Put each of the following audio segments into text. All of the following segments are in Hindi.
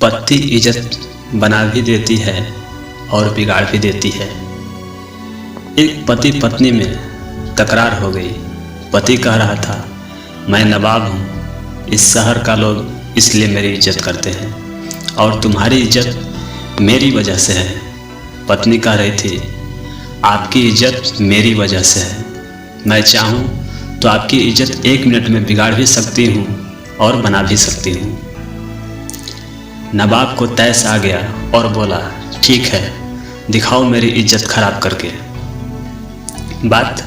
पत्नी इज्जत बना भी देती है और बिगाड़ भी देती है। एक पति पत्नी में तकरार हो गई। पति कह रहा था, मैं नवाब हूँ, इस शहर का लोग इसलिए मेरी इज्जत करते हैं और तुम्हारी इज्जत मेरी वजह से है। पत्नी कह रही थी, आपकी इज्जत मेरी वजह से है, मैं चाहूँ तो आपकी इज्जत 1 मिनट में बिगाड़ भी सकती हूँ और बना भी सकती हूँ। नवाब को तैस आ गया और बोला, ठीक है, दिखाओ मेरी इज्जत खराब करके। बात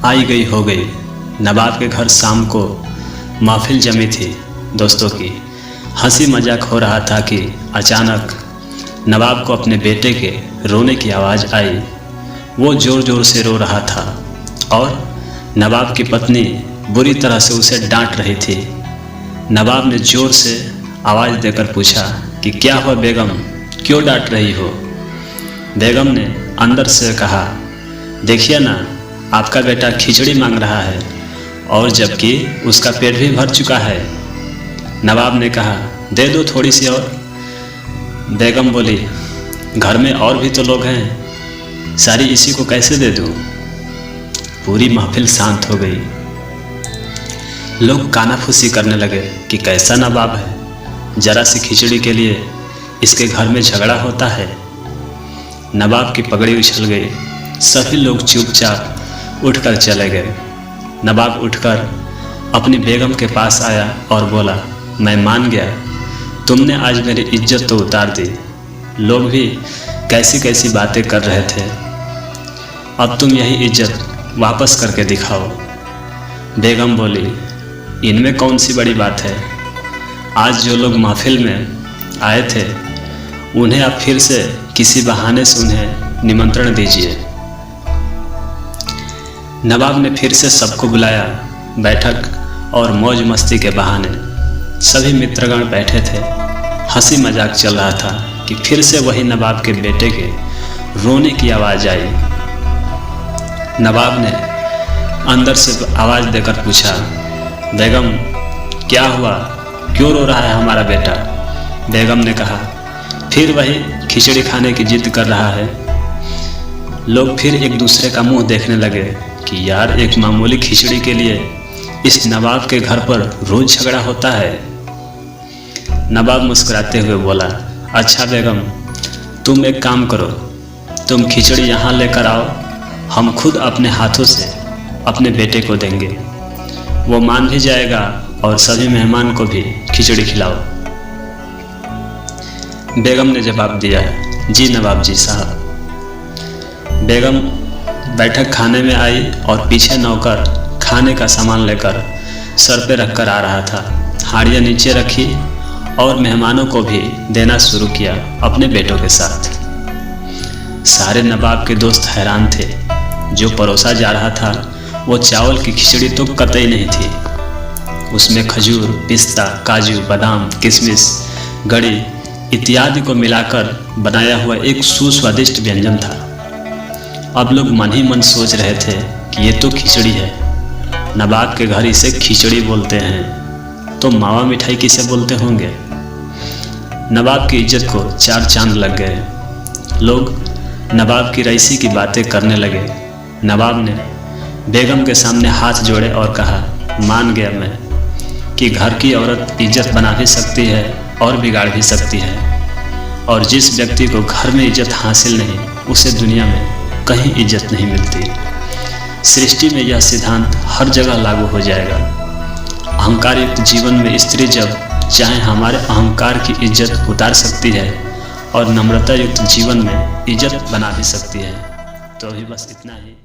आई गई हो गई। नवाब के घर शाम को महफिल जमी थी दोस्तों की। हंसी मजाक हो रहा था कि अचानक नवाब को अपने बेटे के रोने की आवाज़ आई। वो ज़ोर ज़ोर से रो रहा था और नवाब की पत्नी बुरी तरह से उसे डांट रही थी। नवाब ने ज़ोर से आवाज़ देकर पूछा कि क्या हुआ बेगम, क्यों डांट रही हो? बेगम ने अंदर से कहा, देखिए ना, आपका बेटा खिचड़ी मांग रहा है और जबकि उसका पेट भी भर चुका है। नवाब ने कहा, दे दो थोड़ी सी और। बेगम बोली, घर में और भी तो लोग हैं, सारी इसी को कैसे दे दूँ? पूरी महफिल शांत हो गई। लोग कानाफूसी करने लगे कि कैसा नवाब है, जरा सी खिचड़ी के लिए इसके घर में झगड़ा होता है। नवाब की पगड़ी उछल गई। सभी लोग चुपचाप उठकर चले गए। नवाब उठकर अपनी बेगम के पास आया और बोला, मैं मान गया, तुमने आज मेरी इज्जत तो उतार दी। लोग भी कैसी कैसी बातें कर रहे थे, अब तुम यही इज्जत वापस करके दिखाओ। बेगम बोली, इनमें कौन सी बड़ी बात है, आज जो लोग महफिल में आए थे उन्हें आप फिर से किसी बहाने से उन्हें निमंत्रण दीजिए। नवाब ने फिर से सबको बुलाया। बैठक और मौज मस्ती के बहाने सभी मित्रगण बैठे थे। हंसी मजाक चल रहा था कि फिर से वही नवाब के बेटे के रोने की आवाज़ आई। नवाब ने अंदर से आवाज़ देकर पूछा, बेगम क्या हुआ, क्यों रो रहा है हमारा बेटा? बेगम ने कहा, फिर वही खिचड़ी खाने की जिद कर रहा है। लोग फिर एक दूसरे का मुंह देखने लगे कि यार, एक मामूली खिचड़ी के लिए इस नवाब के घर पर रोज झगड़ा होता है। नवाब मुस्कुराते हुए बोला, अच्छा बेगम, तुम एक काम करो, तुम खिचड़ी यहाँ लेकर आओ, हम खुद अपने हाथों से अपने बेटे को देंगे, वो मान भी जाएगा और सभी मेहमान को भी खिचड़ी खिलाओ। बेगम ने जवाब दिया, जी नवाब जी साहब। बेगम बैठक खाने में आई और पीछे नौकर खाने का सामान लेकर सर पे रखकर आ रहा था। हाड़ियाँ नीचे रखी और मेहमानों को भी देना शुरू किया अपने बेटों के साथ। सारे नवाब के दोस्त हैरान थे। जो परोसा जा रहा था वो चावल की खिचड़ी तो कतई नहीं थी, उसमें खजूर, पिस्ता, काजू, बादाम, किशमिश, गड़ी इत्यादि को मिलाकर बनाया हुआ एक सुस्वादिष्ट व्यंजन था। अब लोग मन ही मन सोच रहे थे कि ये तो खिचड़ी है, नवाब के घर इसे खिचड़ी बोलते हैं, तो मावा मिठाई किसे बोलते होंगे? नवाब की इज्जत को 4 चांद लग गए। लोग नवाब की रईसी की बातें करने लगे। नवाब ने बेगम के सामने हाथ जोड़े और कहा, मान गया मैं कि घर की औरत इज्जत बना भी सकती है और बिगाड़ भी सकती है, और जिस व्यक्ति को घर में इज्जत हासिल नहीं, उसे दुनिया में कहीं इज्जत नहीं मिलती। सृष्टि में यह सिद्धांत हर जगह लागू हो जाएगा। अहंकार युक्त जीवन में स्त्री जब चाहे हमारे अहंकार की इज्जत उतार सकती है और नम्रता युक्त जीवन में इज्जत बना भी सकती है। तो अभी बस इतना ही।